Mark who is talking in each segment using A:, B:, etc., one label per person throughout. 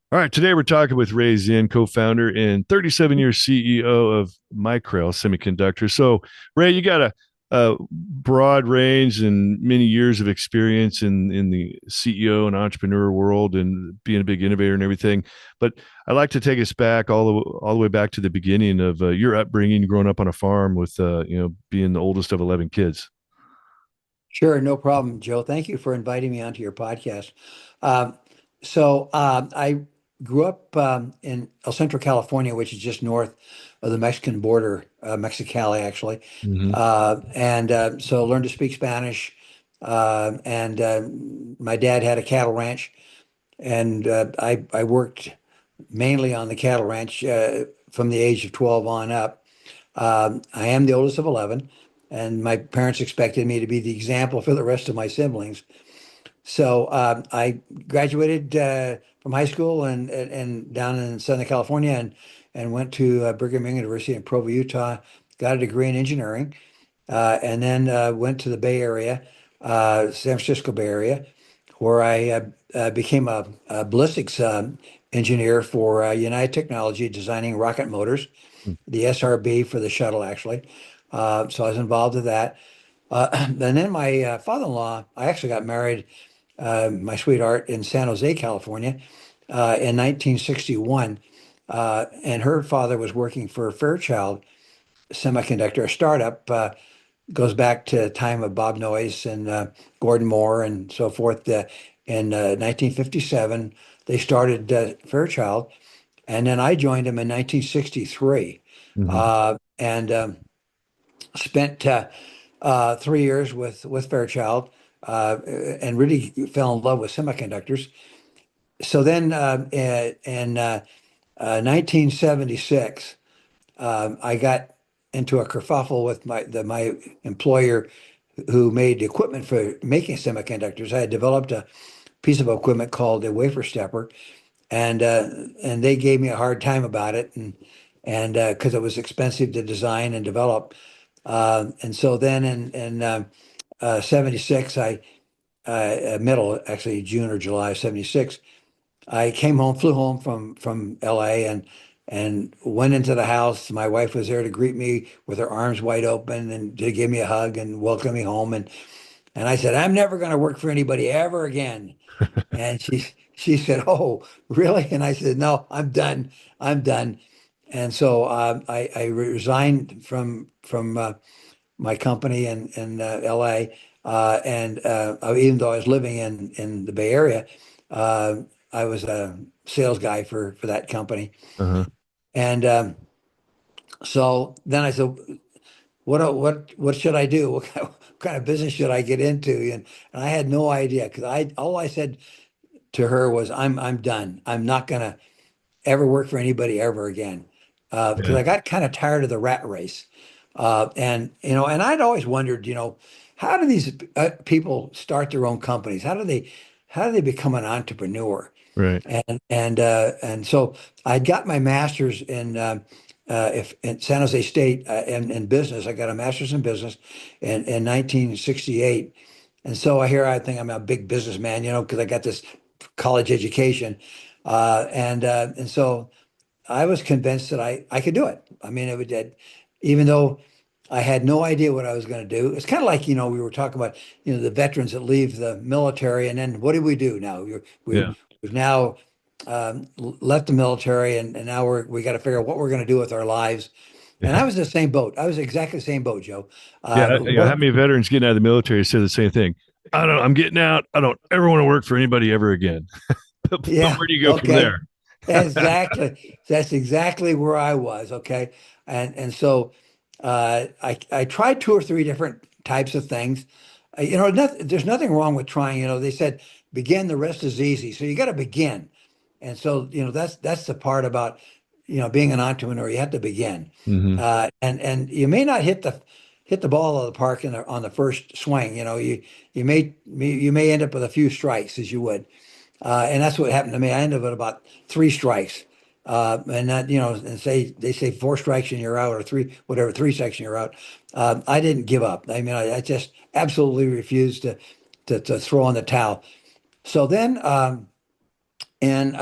A: All right, today we're talking with Ray Zinn, co-founder and 37-year CEO of Micrel Semiconductor. So, Ray, you got a broad range and many years of experience in the CEO and entrepreneur world and being a big innovator and everything. But I'd like to take us back all the way back to the beginning of your upbringing, growing up on a farm with being the oldest of 11 kids.
B: Sure, no problem, Joe. Thank you for inviting me onto your podcast. Um, I grew up in El Centro, California, which is just north of the Mexican border, Mexicali, actually.
A: Hmm.
B: So learned to speak Spanish. And My dad had a cattle ranch, and I worked mainly on the cattle ranch from the age of 12 on up. I am the oldest of 11, and my parents expected me to be the example for the rest of my siblings. I graduated from high school and down in Southern California and went to Brigham Young University in Provo, Utah, got a degree in engineering, and then went to the Bay Area, San Francisco Bay Area, where I became a ballistics engineer for United Technology, designing rocket motors, the SRB for the shuttle, actually. So I was involved with that. And then my father-in-law, I actually got married, my sweetheart, in San Jose, California, in 1961. And her father was working for Fairchild Semiconductor, a startup. Goes back to time of Bob Noyce and Gordon Moore and so forth. In 1957, they started Fairchild, and then I joined them in 1963,
A: Hmm.
B: and spent 3 years with Fairchild, and really fell in love with semiconductors. So then, in 1976, I got into a kerfuffle with my employer, who made equipment for making semiconductors. I had developed a piece of equipment called a Wafer Stepper, and uh, and they gave me a hard time about it, and because it was expensive to design and develop. And so then in 76, middle, actually June or July of 76, I came home, flew home from LA, and went into the house. My wife was there to greet me with her arms wide open and to give me a hug and welcome me home. And I said, I'm never going to work for anybody ever again. And she said, "Oh, really?" And I said, "No, I'm done. I'm done." And so I resigned from my company in LA, and even though I was living in the Bay Area, uh, I was a sales guy for that company.
A: Uh-huh.
B: And so then I said, what should I do? What kind of business should I get into? And I had no idea, because I all I said to her was, I'm done. I'm not gonna ever work for anybody ever again, because
A: Yeah.
B: I got kind of tired of the rat race. And I'd always wondered, how do these people start their own companies? How do they become an entrepreneur?
A: Right.
B: And so I got my master's if in San Jose State, in business. I got a master's in business in 1968. And so I think I'm a big businessman, because I got this college education. And so I was convinced that I could do it. I mean, even though I had no idea what I was going to do. It's kind of like, we were talking about, the veterans that leave the military, and then what do we do now?
A: Yeah.
B: We've now left the military, and now we got to figure out what we're going to do with our lives. And I
A: Yeah.
B: was in the same boat. I was exactly the same boat, Joe.
A: Yeah, how
B: What?
A: many veterans getting out of the military say the same thing? I'm getting out. I don't ever want to work for anybody ever again. But
B: Yeah.
A: where do you go from
B: Okay.
A: there?
B: Exactly. That's exactly where I was. Okay. And so I tried two or three different types of things. There's nothing wrong with trying. They said begin, the rest is easy. So you got to begin. And so, that's the part about, being an entrepreneur. You have to begin.
A: Hmm.
B: And you may not hit the ball out of the park on the first swing. You may end up with a few strikes, as you would. And that's what happened to me. I ended up with about three strikes. And that, and they say four strikes and you're out, or three, whatever, 3 strikes and you're out. I didn't give up. I mean, I just absolutely refused to throw in the towel. So then, in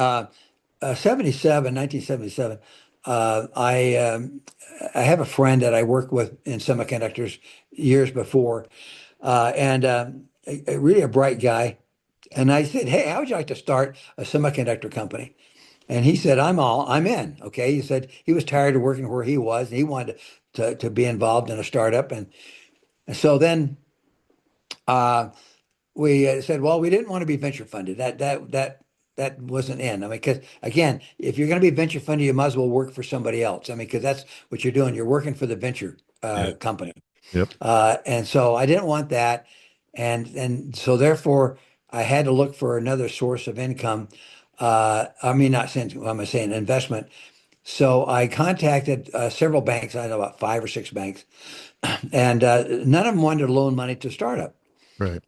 B: 77, 1977, I have a friend that I worked with in semiconductors years before, and really a bright guy. And I said, "Hey, how would you like to start a semiconductor company?" And he said, I'm in." Okay. He said he was tired of working where he was and he wanted to be involved in a startup. And so then we said, well, we didn't want to be venture funded. That wasn't in. I mean, because again, if you're going to be venture funded, you might as well work for somebody else. I mean, because that's what you're doing. You're working for the venture
A: Yeah.
B: company.
A: Yep.
B: And so I didn't want that. And so therefore I had to look for another source of income. I mean, not saying, what am I saying, investment. So I contacted several banks. I had about five or six banks, and none of them wanted to loan money to startup.
A: Right.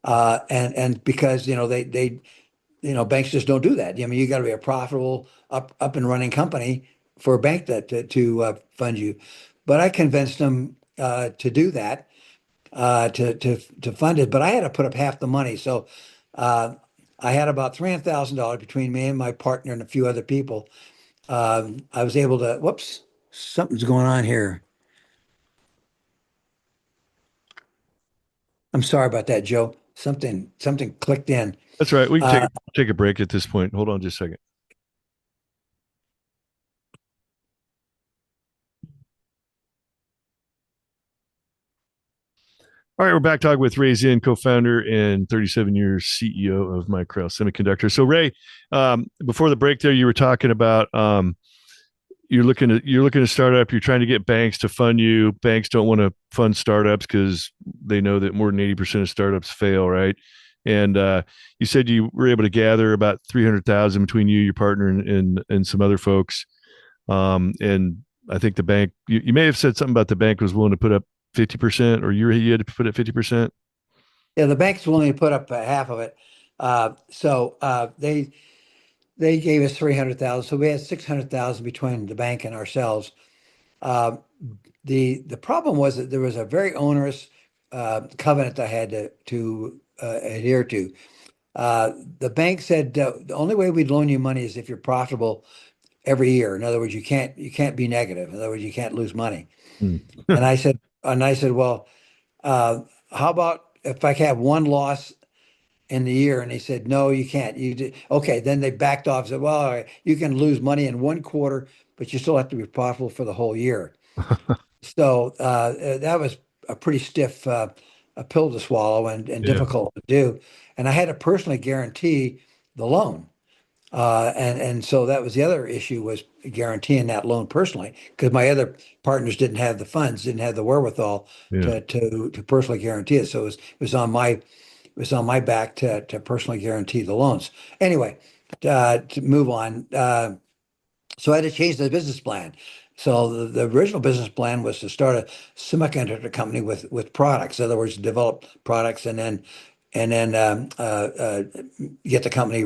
B: And because banks just don't do that. I mean, you got to be a profitable, up and running company for a bank to fund you. But I convinced them to do that, to fund it. But I had to put up half the money. So uh, I had about $300,000 between me and my partner and a few other people. I was able to, whoops, something's going on here. I'm sorry about that, Joe. Something clicked in.
A: That's right. We can
B: Uh,
A: take a break at this point. Hold on just a second. All right, we're back talking with Ray Zinn, co-founder and 37 years CEO of Micrel Semiconductor. So Ray, before the break there, you were talking about you're looking to start up. You're trying to get banks to fund you. Banks don't want to fund startups because they know that more than 80% of startups fail, right? And you said you were able to gather about 300,000 between you, your partner, and some other folks. And I think the bank, you may have said something about the bank was willing to put up 50%, or you had to put up 50%.
B: yeah, the bank's willing to put up half of it. So they gave us 300,000. So we had 600,000 between the bank and ourselves. Uh, the problem was that there was a very onerous covenant I had to adhere to. The bank said the only way we'd loan you money is if you're profitable every year. In other words, you can't be negative. In other words, you can't lose money.
A: Hmm.
B: And I said, well, how about if I have one loss in the year? And he said, no, you can't. Okay. Then they backed off and said, well, all right, you can lose money in one quarter, but you still have to be profitable for the whole year. So that was a pretty stiff a pill to swallow and
A: Yeah.
B: difficult to do. And I had to personally guarantee the loan. And so that was the other issue, was guaranteeing that loan personally, because my other partners didn't have the funds, didn't have the wherewithal
A: Yeah.
B: to personally guarantee it. So it was on my back to personally guarantee the loans. Anyway, to move on. So I had to change the business plan. So the original business plan was to start a semiconductor company with products. In other words, develop products and then get the company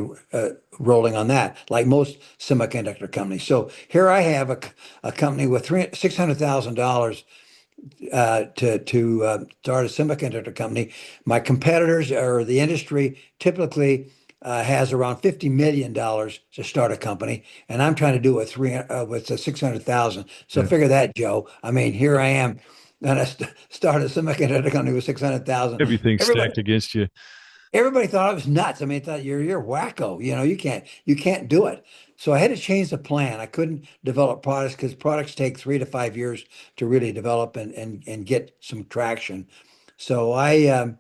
B: rolling on that, like most semiconductor companies. So here I have a company with $600,000 to start a semiconductor company. My competitors, or the industry, typically has around $50 million to start a company, and I'm trying to do it with 600,000. So
A: Yeah.
B: figure that, Joe. I mean, here I am gonna start a semiconductor company with 600,000.
A: Everything's
B: Everybody
A: stacked against you.
B: Everybody thought I was nuts. I mean, thought you're wacko. You can't do it. So I had to change the plan. I couldn't develop products because products take 3 to 5 years to really develop and get some traction. So I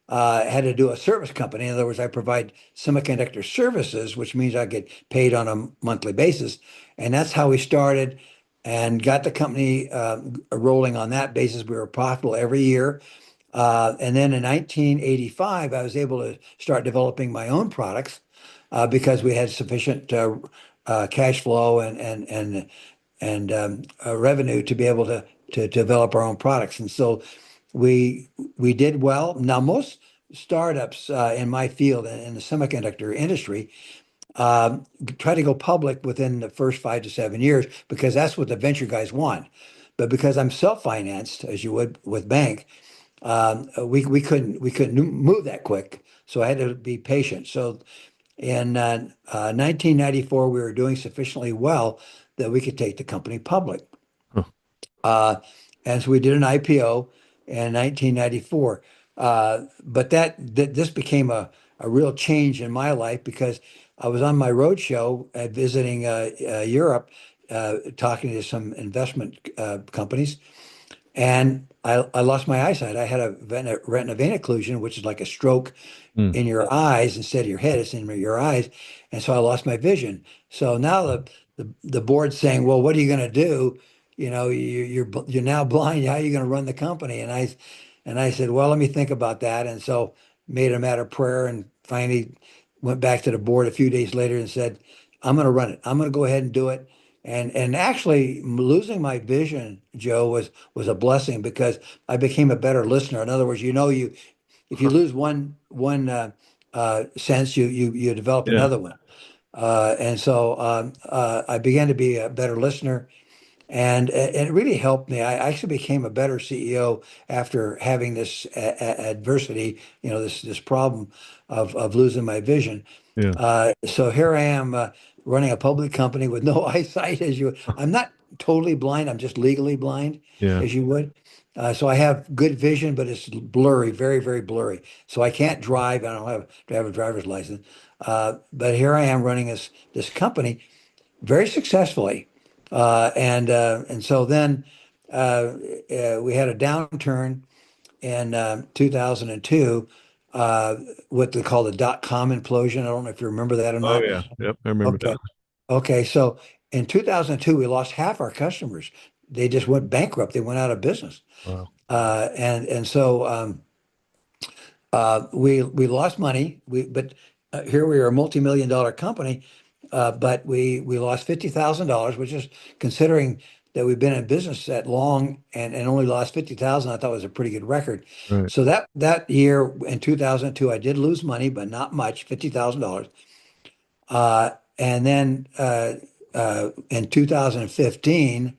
B: had to do a service company. In other words, I provide semiconductor services, which means I get paid on a monthly basis. And that's how we started and got the company rolling on that basis. We were profitable every year. And then in 1985, I was able to start developing my own products because we had sufficient cash flow and revenue to be able to develop our own products. And so we did well. Now, most startups in my field, in the semiconductor industry, try to go public within the first 5 to 7 years because that's what the venture guys want. But because I'm self-financed, as you would with bank, we couldn't move that quick, so I had to be patient. So In 1994, we were doing sufficiently well that we could take the company public.
A: Huh.
B: Uh, and so we did an IPO in 1994. But this became a real change in my life because I was on my road show visiting Europe, talking to some investment companies, and I lost my eyesight. I had a retina vein occlusion, which is like a stroke
A: Mm.
B: in your eyes instead of your head. It's in your eyes, and so I lost my vision. So now the board's saying, "Well, what are you going to do? You know, you're now blind. How are you going to run the company?" And I said, "Well, let me think about that." And so made a matter of prayer, and finally went back to the board a few days later and said, "I'm going to run it. I'm going to go ahead and do it." And actually losing my vision, Joe, was a blessing because I became a better listener. In other words, you if you lose one sense, you develop
A: Yeah.
B: another one. And so I began to be a better listener, and it really helped me. I actually became a better CEO after having this adversity, this problem of losing my vision.
A: Yeah.
B: So here I am running a public company with no eyesight, I'm not totally blind. I'm just legally blind,
A: Yeah.
B: as you would. So I have good vision, but it's blurry, very, very blurry. So I can't drive. I don't have a driver's license. But here I am running this company very successfully. And so then we had a downturn in 2002, what they call the dot-com implosion. I don't know if you remember that or
A: Oh
B: not.
A: yeah. Yep. I remember
B: Okay. Okay. So in 2002, we lost half our customers. They just went bankrupt. They went out of business.
A: that. Wow.
B: And so we lost money. But here we are, a multi-million-dollar company, but we lost $50,000, which is considering that we've been in business that long and only lost 50,000. I thought was a pretty good record.
A: Right.
B: So that year in 2002, I did lose money, but not much, $50,000. And then in 2015,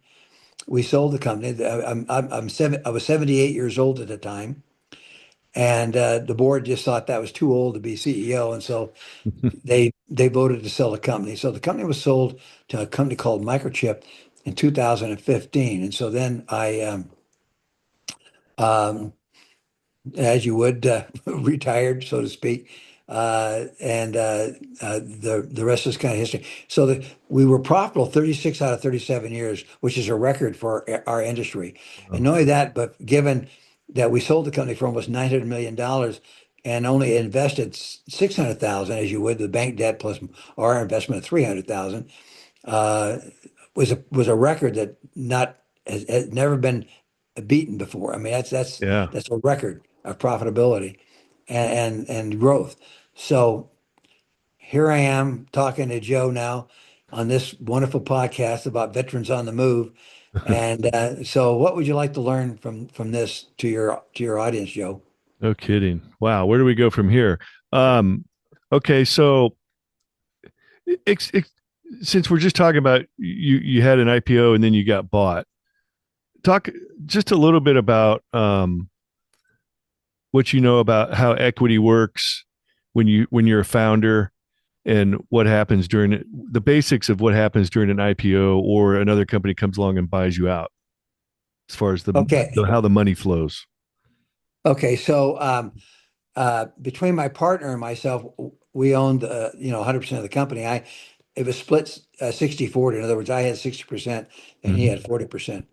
B: we sold the company. I was 78 years old at the time. And the board just thought that was too old to be CEO, and so they voted to sell the company. So the company was sold to a company called Microchip in 2015. And so then I, um, as you would, retired, so to speak, and the rest is kind of history. So we were profitable 36 out of 37 years, which is a record for our industry. And
A: Wow.
B: not only that, but given that we sold the company for almost $900 million and only invested 600,000, as you would, the bank debt plus our investment of 300,000, uh, was a record that not has never been beaten before. I mean,
A: Yeah.
B: that's a record of profitability and growth. So here I am talking to Joe now on this wonderful podcast about veterans on the move. And so, what would you like to learn from this to your audience, Joe?
A: No kidding. Wow. Where do we go from here? Um, okay. So ex, ex, since we're just talking about you had an IPO and then you got bought, talk just a little bit about what you know about how equity works when you're a founder and what happens during it, the basics of what happens during an IPO or another company comes along and buys you out as far as
B: Okay,
A: how the money flows.
B: okay. So between my partner and myself, we owned 100% of the company. It was split 60-40. In other words, I had 60% and he
A: Mm-hmm.
B: had 40%.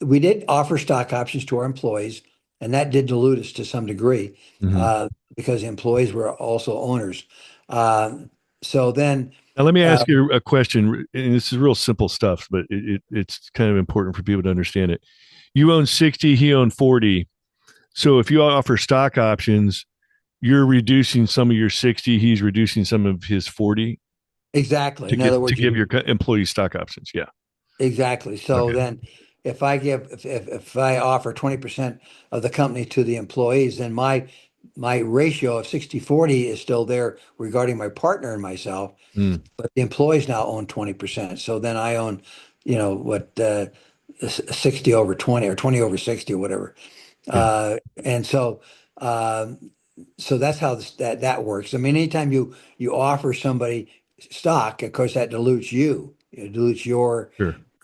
B: We did offer stock options to our employees, and that did dilute us to some degree
A: Mm-hmm.
B: uh, because the employees were also owners. Um, so then,
A: Now, let me
B: uh,
A: ask you a question, and this is real simple stuff, but it's kind of important for people to understand it. You own 60, he owned 40. So if you offer stock options, you're reducing some of your 60, he's reducing some of his 40
B: exactly. In other
A: to
B: words,
A: give your employees stock options. Yeah.
B: exactly. So
A: Okay.
B: then, if I offer 20% of the company to the employees, then my ratio of 60-40 is still there regarding my partner and myself.
A: Mm,
B: But the employees now own 20%. So then I own, what, 60 over 20 or 20 over 60 or whatever.
A: yeah.
B: And so um, so that's how that works. I mean, anytime you offer somebody stock, of course, that dilutes you. It dilutes
A: Sure.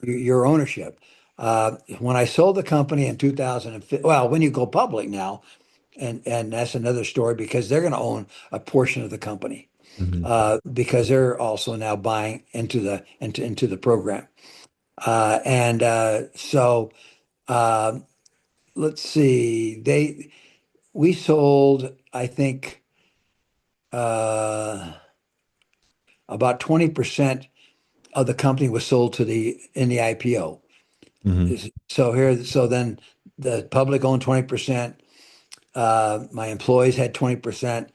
B: your ownership. When I sold the company in 2005, well, when you go public now, and that's another story because they're going to own a portion of the company
A: Hmm.
B: because they're also now buying into the program. And so uh, let's see, they we sold, I think, uh, about 20% of the company was sold to the in the IPO.
A: Hmm.
B: So then the public owned 20%. My employees had 20%,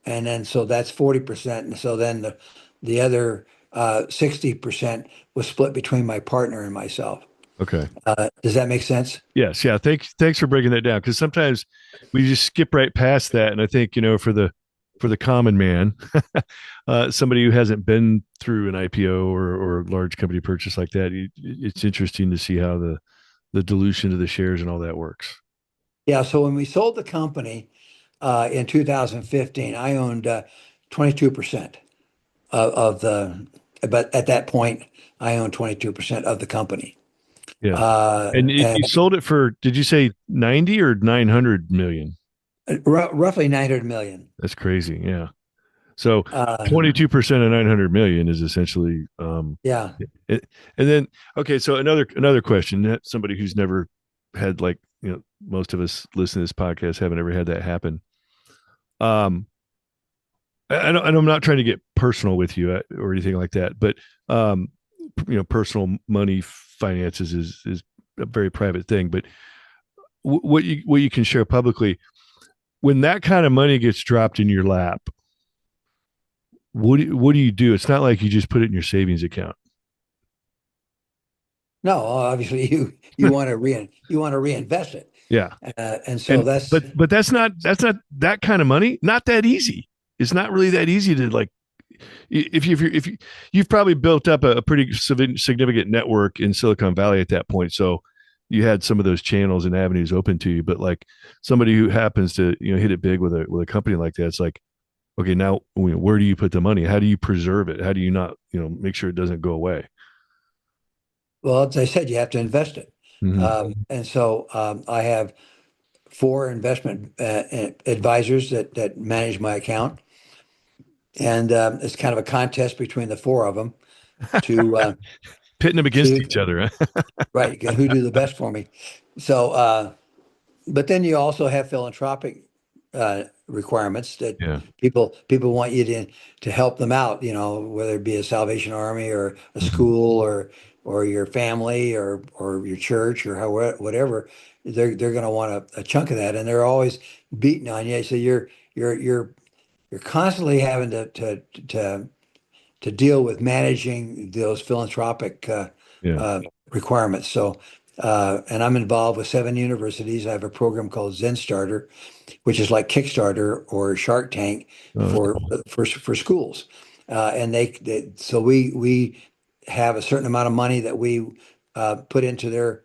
B: and then so that's 40%. And so then the other 60% was split between my partner and myself.
A: Okay.
B: Does that make sense?
A: Yes. Yeah. Thanks for breaking that down because sometimes we just skip right past that, and I think for the common man, somebody who hasn't been through an IPO or large company purchase like that, it's interesting to see how the dilution of the shares and all that works.
B: Yeah. So when we sold the company in 2015, I owned 22% of but at that point, I owned 22% of the company.
A: Yeah. And
B: And
A: you sold it for, did you say 90 or 900 million?
B: roughly 900 million.
A: That's crazy. Yeah. So
B: Uh,
A: 22% of 900 million is essentially,
B: yeah.
A: it, and then, okay. So another question that somebody who's never had like, most of us listen to this podcast haven't ever had that happen. Um, and I'm not trying to get personal with you or anything like that, but, um, personal money finances is a very private thing, but what you can share publicly when that kind of money gets dropped in your lap, what do you do? It's not like you just put it in your savings account.
B: No, obviously you want to reinvest it,
A: Yeah.
B: and so
A: And
B: that's
A: but that's not that kind of money. Not that easy. It's not really that easy to like if you've probably built up a pretty significant network in Silicon Valley at that point. So you had some of those channels and avenues open to you, but like somebody who happens to, hit it big with a company like that, it's like, okay, now where do you put the money? How do you preserve it? How do you not, make sure it doesn't go away?
B: well, as I said, you have to invest it,
A: Hmm.
B: and so I have four investment advisors that manage my account, and it's kind of a contest between the four of them to
A: Pitting them against
B: to
A: each other. Huh?
B: right who do the best for me. So but then you also have philanthropic requirements that
A: Yeah.
B: people want you to help them out, whether it be a Salvation Army or a
A: Hmm.
B: school or your family or your church or however whatever. They're going to want a chunk of that, and they're always beating on you. So you're constantly having to to deal with managing those philanthropic
A: Yeah.
B: uh, requirements. So, and I'm involved with seven universities. I have a program called Zinn Starter, which is like Kickstarter or Shark Tank
A: Oh, that's
B: for
A: cool.
B: for schools. And so we have a certain amount of money that we put into their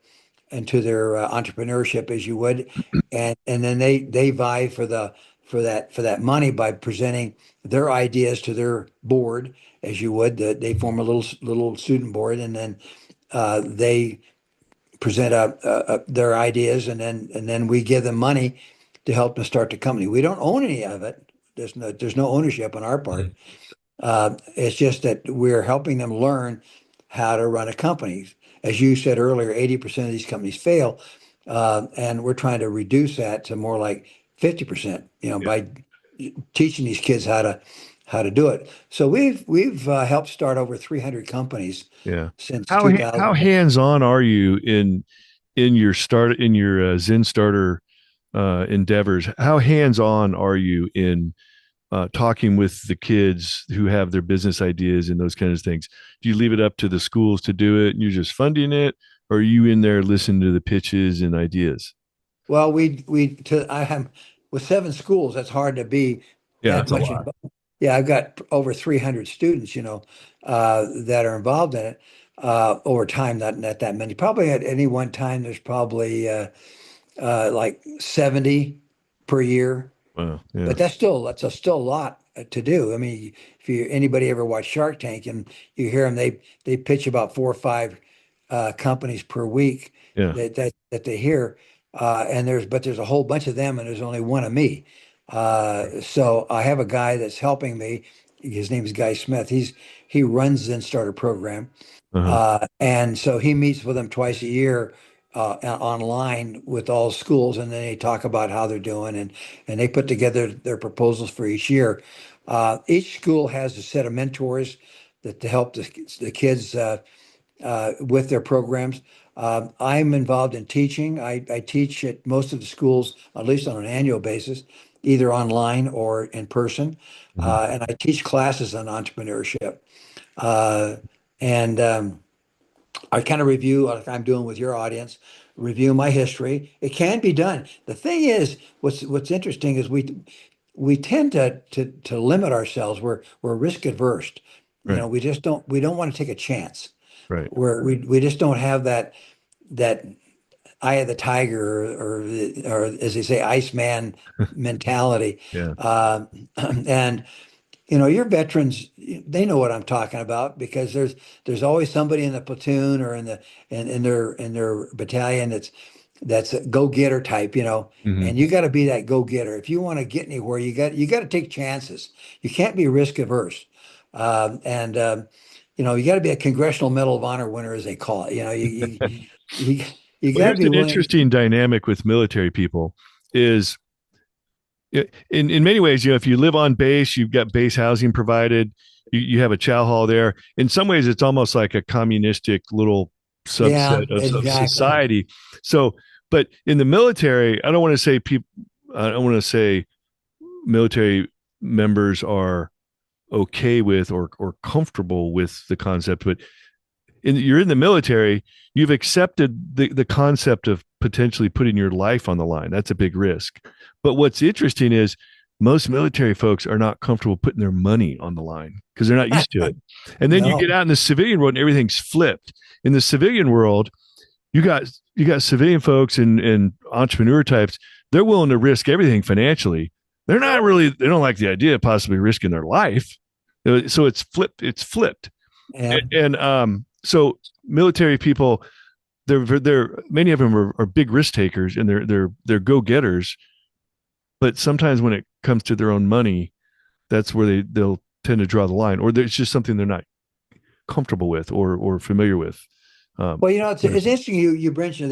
B: entrepreneurship as you would, and then they vie for that money by presenting their ideas to their board as you would. They form a little student board, and then they present their ideas, and then we give them money to help them start the company. We don't own any of it. There's no ownership on our part.
A: Mhm.
B: It's just that we're helping them learn how to run a company. As you said earlier, 80% of these companies fail, and we're trying to reduce that to more like 50%,
A: Yeah.
B: by teaching these kids how to do it. So we've helped start over 300 companies
A: Yeah.
B: since
A: How
B: 2000.
A: hands on are you in your Zen starter endeavors? How hands on are you in talking with the kids who have their business ideas and those kinds of things? Do you leave it up to the schools to do it and you're just funding it, or are you in there listening to the pitches and ideas?
B: Well, I have with seven schools. That's hard to be
A: Yeah,
B: that
A: that's a
B: much
A: lot.
B: involved. Yeah, I've got over 300 students, that are involved in it over time. Not that many. Probably at any one time, there's probably like 70 per year.
A: Wow. Yeah.
B: But that's still a lot to do. I mean, if you anybody ever watch Shark Tank and you hear them, they pitch about 4 or 5 companies per week
A: Yeah.
B: that they hear, and there's a whole bunch of them, and there's only one of me. So I have a guy that's helping me. His name is Guy Smith. He runs Zen Starter program,
A: Uh-huh.
B: and so he meets with them twice a year online with all schools, and then they talk about how they're doing, and they put together their proposals for each year. Each school has a set of mentors that to help the kids with their programs. I'm involved in teaching. I teach at most of the schools, at least on an annual basis, either online or in person,
A: Hmm.
B: and I teach classes on entrepreneurship. Uh, and I kind of review, like I'm doing with your audience, review my history. It can be done. The thing is, what's interesting is we tend to limit ourselves. We're risk adverse. You
A: Right.
B: know, we don't want to take a chance.
A: Right.
B: We just don't have that eye of the tiger or as they say, Iceman mentality.
A: Yeah.
B: Uh, and your veterans, they know what I'm talking about because there's always somebody in the platoon or in their battalion that's a go-getter type.
A: Hmm.
B: And you got to be that go-getter. If you want to get anywhere, you got to take chances. You can't be risk averse. And you got to be a Congressional Medal of Honor winner, as they call it. You you
A: Well,
B: got to
A: here's
B: be
A: an
B: willing.
A: interesting dynamic with military people is in many ways, if you live on base, you've got base housing provided, you have a chow hall there. In some ways, it's almost like a communistic little
B: Yeah,
A: subset of
B: exactly.
A: society. So, but in the military, I don't want to say people, I don't want to say military members are okay with or comfortable with the concept, but you're in the military, you've accepted the concept of potentially putting your life on the line. That's a big risk. But what's interesting is most military folks are not comfortable putting their money on the line because they're not used to it. And then you get
B: No.
A: out in the civilian world and everything's flipped. In the civilian world, you got civilian folks and entrepreneur types, they're willing to risk everything financially. They don't like the idea of possibly risking their life. So it's flipped.
B: Yeah.
A: And so military people, they're many of them are big risk takers and they're go getters. But sometimes when it comes to their own money, that's where they'll tend to draw the line, or it's just something they're not comfortable with or familiar with.
B: Well, it's
A: You know,
B: it's interesting you mentioned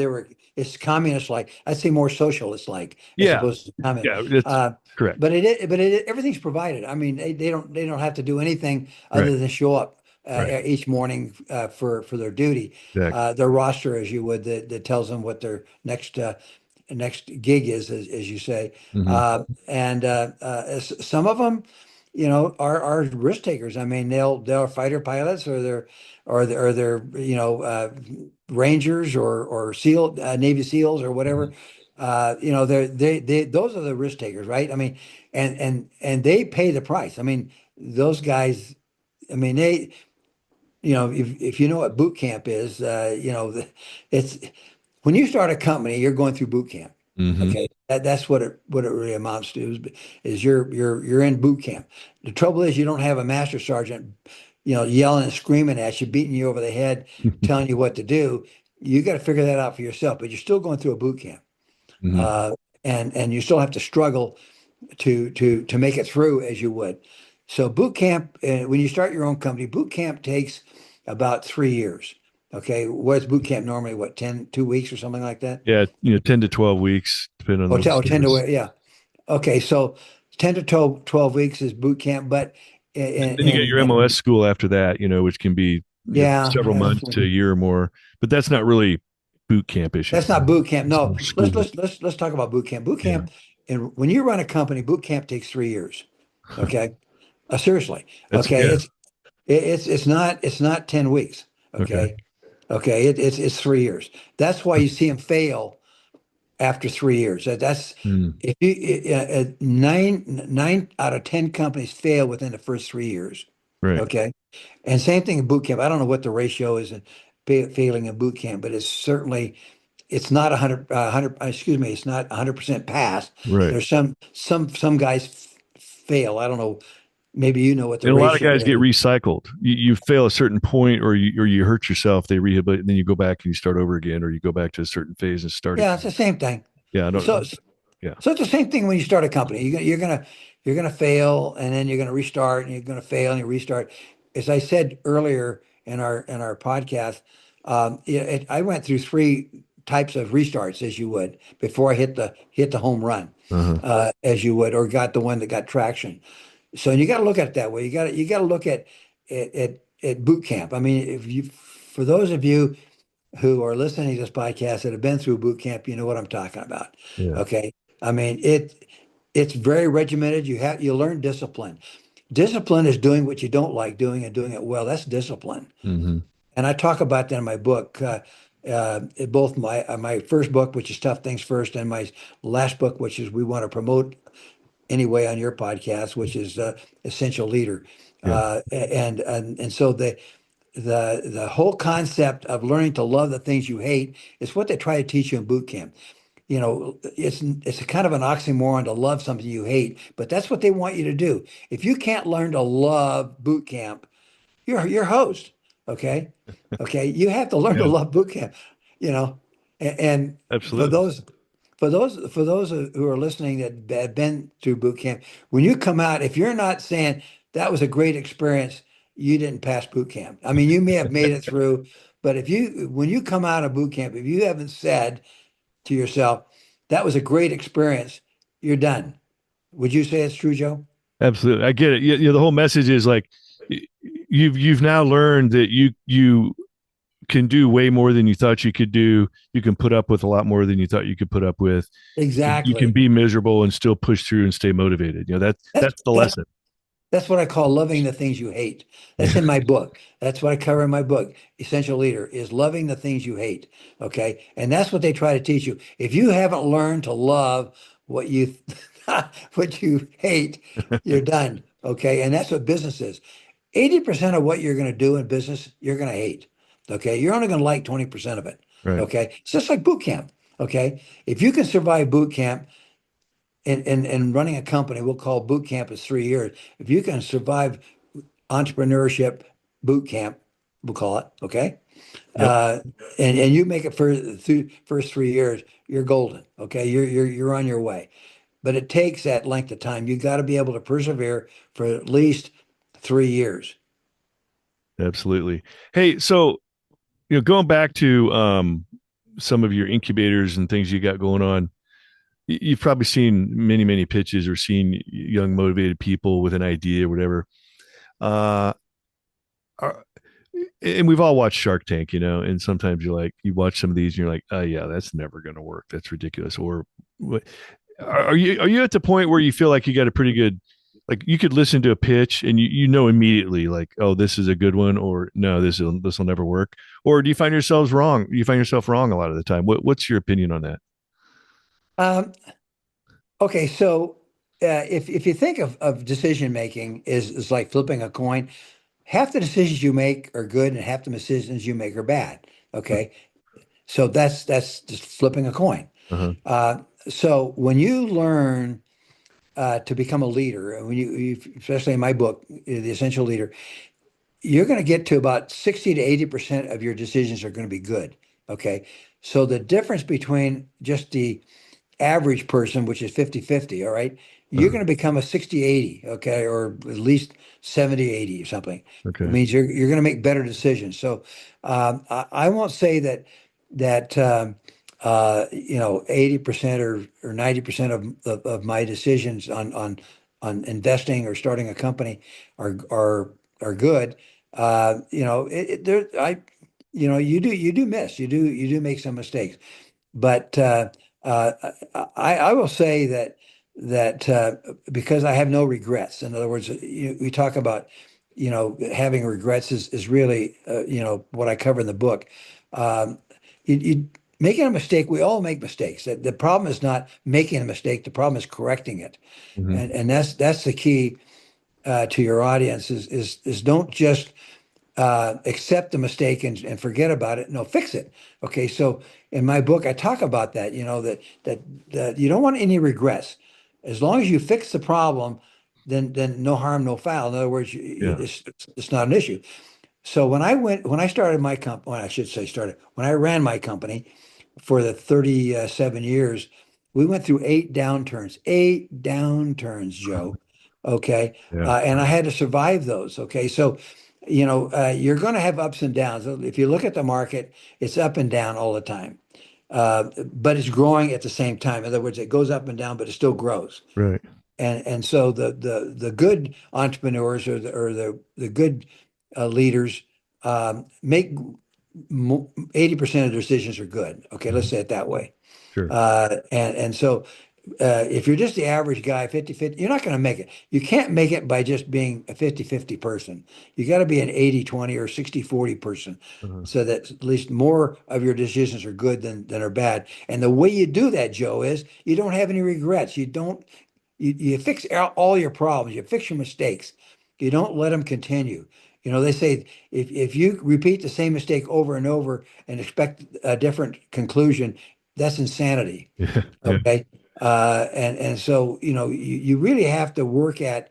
B: it's communist like. I'd say more socialist like as
A: yeah,
B: opposed to communist.
A: yeah, that's
B: Uh,
A: correct.
B: but everything's provided. I mean, they don't have to do anything
A: Right,
B: other than show up
A: right,
B: each morning for their duty.
A: exactly.
B: Their roster, as you would, that tells them what their next gig is, as you say.
A: Hmm.
B: And some of them, are risk takers. I mean, they're fighter pilots or they're Rangers or SEAL Navy SEALs or whatever. They those are the risk takers, right? I mean, and they pay the price. I mean, those guys. I mean, if you know what boot camp is, it's when you start a company, you're going through boot camp.
A: Hmm.
B: Okay, that's what it really amounts to is you're in boot camp. The trouble is you don't have a master sergeant, yelling and screaming at you, beating you over the head, telling you what to do. You got to figure that out for yourself. But you're still going through a boot camp,
A: Hmm.
B: uh, and you still have to struggle to make it through as you would. So boot camp, when you start your own company, boot camp takes about 3 years. Okay, what's boot camp normally? What, 2 weeks or something like that?
A: Yeah, 10 to 12 weeks, depending on
B: Oh,
A: the
B: 10
A: service.
B: yeah. Okay, so 10 to 12 weeks is boot camp, but
A: Then you get your MOS school after that, which can be
B: yeah,
A: several months to a year or more. But that's not really boot camp-ish.
B: that's not boot camp.
A: It's
B: No,
A: more
B: let's
A: school.
B: let's let's let's talk about boot camp. Boot
A: Yeah.
B: camp, and when you run a company, boot camp takes 3 years. Okay, seriously.
A: That's
B: Okay,
A: yeah.
B: it's not 10 weeks.
A: Okay.
B: Okay. Okay, it's 3 years. That's why you see them fail after 3 years. That's
A: Mm,
B: if you nine out of 10 companies fail within the first 3 years.
A: right.
B: Okay, and same thing in boot camp. I don't know what the ratio is in failing in boot camp, but it's certainly it's not 100, excuse me, it's not 100% pass.
A: Right.
B: There's some guys fail. I don't know. Maybe you know what the
A: And a lot of
B: ratio
A: guys get
B: is.
A: recycled. You fail a certain point, or you hurt yourself. They rehabilitate, and then you go back and you start over again, or you go back to a certain phase and start
B: Yeah, it's
A: again.
B: the same thing.
A: Yeah, I don't.
B: So
A: Yeah.
B: so it's the same thing when you start a company. You're gonna fail, and then you're gonna restart, and you're gonna fail, and you restart. As I said earlier in our podcast, I went through three types of restarts, as you would, before I hit the home run,
A: Uh-huh.
B: as you would, or got the one that got traction. So you got to look at it that way. You got to look at boot camp. I mean, if you for those of you who are listening to this podcast that have been through boot camp, you know what I'm talking about.
A: Yeah.
B: Okay. I mean, it's very regimented. You learn discipline. Discipline is doing what you don't like doing and doing it well. That's discipline.
A: Hmm.
B: And I talk about that in my book. Both my first book, which is Tough Things First, and my last book, which is We Want to Promote Anyway on your podcast, which is Essential Leader.
A: Yeah.
B: And so the whole concept of learning to love the things you hate is what they try to teach you in boot camp. You know, it's a kind of an oxymoron to love something you hate, but that's what they want you to do. If you can't learn to love boot camp, you're host. Okay. Okay. You have to learn to
A: Yeah.
B: love boot camp, you know, and for
A: Absolutely.
B: those who are listening that have been through boot camp, when you come out, if you're not saying that was a great experience, you didn't pass boot camp. I mean, you may have made it through, but when you come out of boot camp, if you haven't said to yourself, that was a great experience, you're done. Would you say it's true, Joe?
A: Absolutely. I get it. The whole message is like you've now learned that you can do way more than you thought you could do. You can put up with a lot more than you thought you could put up with. You can
B: Exactly.
A: be miserable and still push through and stay motivated.
B: That's
A: That's the
B: that's
A: lesson.
B: That's what I call loving the things you hate. That's
A: Yeah.
B: in my book. That's what I cover in my book. Essential Leader is loving the things you hate. Okay. And that's what they try to teach you. If you haven't learned to love what you what you hate, you're done. Okay. And that's what business is. 80% of what you're going to do in business, you're going to hate. Okay. You're only going to like 20% of it.
A: Right.
B: Okay. It's just like boot camp. Okay. If you can survive boot camp, and running a company, we'll call boot camp is 3 years. If you can survive entrepreneurship boot camp, we'll call it, okay?
A: Yep.
B: Uh, and you make it for through first 3 years, you're golden, okay? You're on your way. But it takes that length of time. You got to be able to persevere for at least 3 years.
A: Absolutely. Hey, so going back to some of your incubators and things you got going on, you've probably seen many pitches or seen young motivated people with an idea or whatever. Uh, are, and we've all watched Shark Tank, and sometimes you watch some of these and you're like, oh yeah, that's never going to work. That's ridiculous. Or are you at the point where you feel like you got a pretty good, like you could listen to a pitch and you know immediately like, oh, this is a good one, or no, this will never work? Or do you find yourselves wrong? You find yourself wrong a lot of the time. What's your opinion on that?
B: Um, okay, so if you think of decision making is like flipping a coin, half the decisions you make are good and half the decisions you make are bad. Okay. So that's just flipping a coin.
A: Uh-huh.
B: So when you learn to become a leader, and especially in my book, The Essential Leader, you're going to get to about 60 to 80% of your decisions are going to be good. Okay. So the difference between just the average person, which is 50-50, all right, you're
A: Uh-huh.
B: going to become a 60-80, okay, or at least 70-80 or something. It
A: Okay.
B: means you're going to make better decisions. So I won't say that 80% or 90% of my decisions on investing or starting a company are good. There you do miss, you do make some mistakes. But uh, I will say that because I have no regrets. In other words, we talk about having regrets is really what I cover in the book. Um, you making a mistake. We all make mistakes. The problem is not making a mistake. The problem is correcting it,
A: Hmm.
B: and that's the key to your audience is don't just accept the mistake and forget about it. No, fix it. Okay, so in my book, I talk about that. That you don't want any regrets. As long as you fix the problem, then no harm, no foul. In other words,
A: Yeah.
B: it's not an issue. So when I started my company, well, I should say started, when I ran my company for the 37 years, we went through eight downturns, Joe. Okay.
A: Yeah.
B: And I had to survive those. Okay. So, you're going to have ups and downs. If you look at the market, it's up and down all the time. But it's growing at the same time. In other words, it goes up and down, but it still grows.
A: Right.
B: And so the good entrepreneurs or the good leaders make 80% of their decisions are good. Okay, let's
A: Mhm.
B: say it that way.
A: Sure.
B: And so if you're just the average guy, 50-50, you're not going to make it. You can't make it by just being a 50-50 person. You got to be an 80-20 or 60-40 person
A: Uh-huh.
B: so that at least more of your decisions are good than are bad. And the way you do that, Joe, is you don't have any regrets. You fix all your problems. You fix your mistakes. You don't let them continue. They say if you repeat the same mistake over and over and expect a different conclusion, that's insanity.
A: Yeah. Yeah.
B: Okay. And so, you really have to work at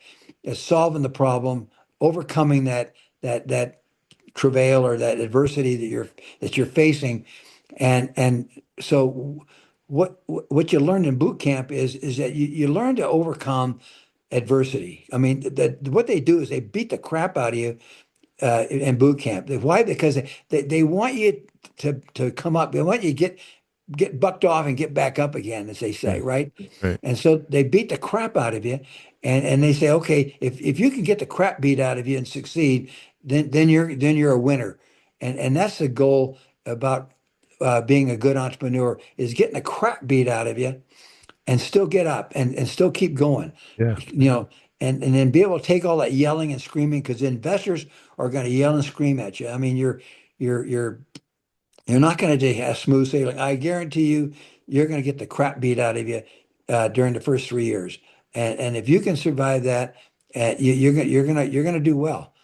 B: solving the problem, overcoming that travail or that adversity that you're facing. And so what you learn in boot camp is that you learn to overcome adversity. I mean, that what they do is they beat the crap out of you in boot camp. Why? Because they want you to come up. They want you to get bucked off and get back up again, as they
A: Yeah.
B: say, right?
A: Right.
B: And so they beat the crap out of you, and they say, okay, if you can get the crap beat out of you and succeed, then you're a winner, and that's the goal about being a good entrepreneur is getting the crap beat out of you and still get up and still keep going,
A: Yeah.
B: you know, and then be able to take all that yelling and screaming because investors are going to yell and scream at you. I mean, you're you're you're not going to have smooth sailing. I guarantee you're going to get the crap beat out of you during the first 3 years. And if you can survive that, you're gonna do well.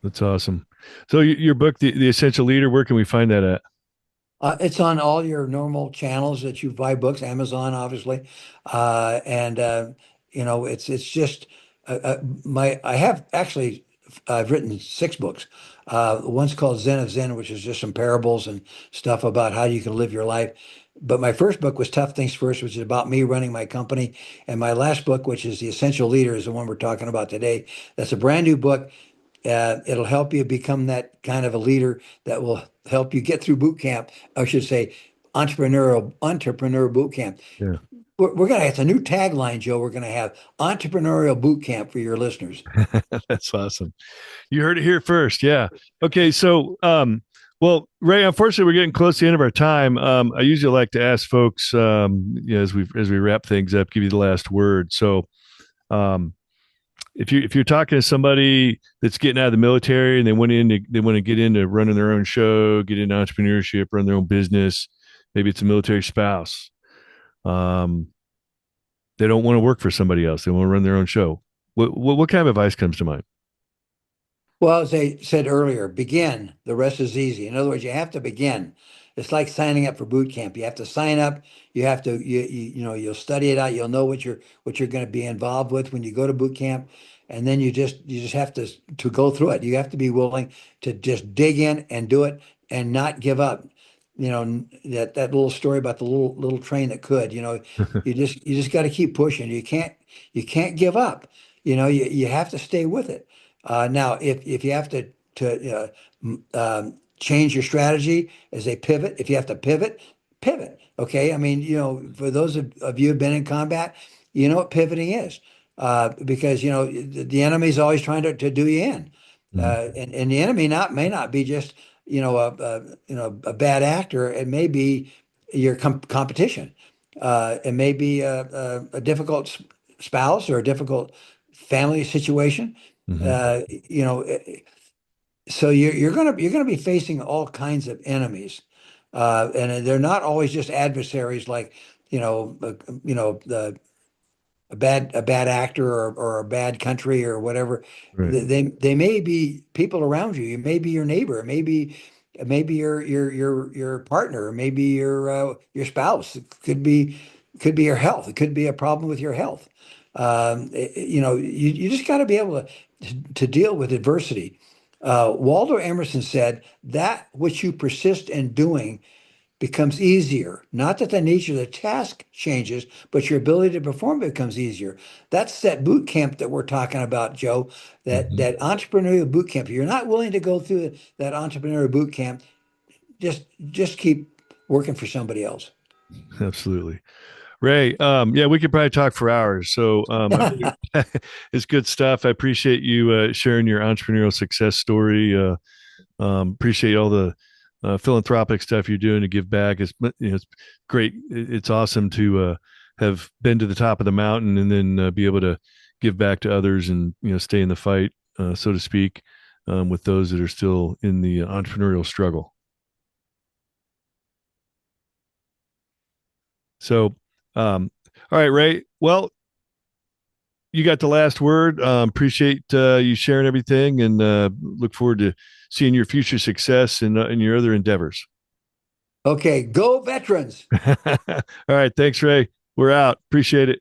A: That's awesome. So your book, the Essential Leader, where can we find that at?
B: It's on all your normal channels that you buy books, Amazon, obviously, and it's just my I have actually I've written 6 books. One's called Zen of Zen, which is just some parables and stuff about how you can live your life. But my first book was Tough Things First, which is about me running my company. And my last book, which is The Essential Leader, is the one we're talking about today. That's a brand new book. It'll help you become that kind of a leader that will help you get through boot camp. I should say, entrepreneur boot camp.
A: Yeah.
B: We're gonna. It's a new tagline, Joe. We're gonna have entrepreneurial boot camp for your listeners.
A: That's awesome. You heard it here first. Yeah. Okay. So, well, Ray, unfortunately, we're getting close to the end of our time. I usually like to ask folks, as we wrap things up, give you the last word. So, um, if you're talking to somebody that's getting out of the military and they want to get into running their own show, get into entrepreneurship, run their own business, maybe it's a military spouse. Um, they don't want to work for somebody else. They want to run their own show. What kind of advice comes to mind?
B: Well, as I said earlier, begin. The rest is easy. In other words, you have to begin. It's like signing up for boot camp. You have to sign up. You have to you'll study it out. You'll know what you're going to be involved with when you go to boot camp, and then you just have to go through it. You have to be willing to just dig in and do it and not give up. That little story about the little train that could. You just got to keep pushing. You can't give up. You have to stay with it. Now, if you have to change your strategy as a pivot, if you have to pivot, pivot. Okay. I mean, for those of you who've been in combat, you know what pivoting is, because the enemy is always trying to do you in,
A: Mhm.
B: and the enemy may not be just a bad actor. It may be your competition. It may be a difficult spouse or a difficult family situation.
A: Mhm.
B: uh, you know, so you're gonna be facing all kinds of enemies, and they're not always just adversaries like you know the a bad actor or a bad country or whatever.
A: Right.
B: They may be people around you. It may be your neighbor. Maybe your partner. Maybe your spouse. It could be your health. It could be a problem with your health. You just got to be able to deal with adversity. Waldo Emerson said that which you persist in doing becomes easier. Not that the nature of the task changes, but your ability to perform becomes easier. That's that boot camp that we're talking about, Joe. That
A: Mhm.
B: that entrepreneurial boot camp. If you're not willing to go through that entrepreneurial boot camp, just keep working for somebody else.
A: Absolutely. Ray, yeah, we could probably talk for hours. So I really, it's good stuff. I appreciate you sharing your entrepreneurial success story. Appreciate all the philanthropic stuff you're doing to give back. It's great. It's awesome to have been to the top of the mountain and then be able to give back to others and stay in the fight, so to speak, with those that are still in the entrepreneurial struggle. So, all right, Ray. Well, you got the last word. Appreciate you sharing everything, and look forward to seeing your future success in your other endeavors.
B: Okay, go veterans.
A: All right, thanks, Ray. We're out. Appreciate it.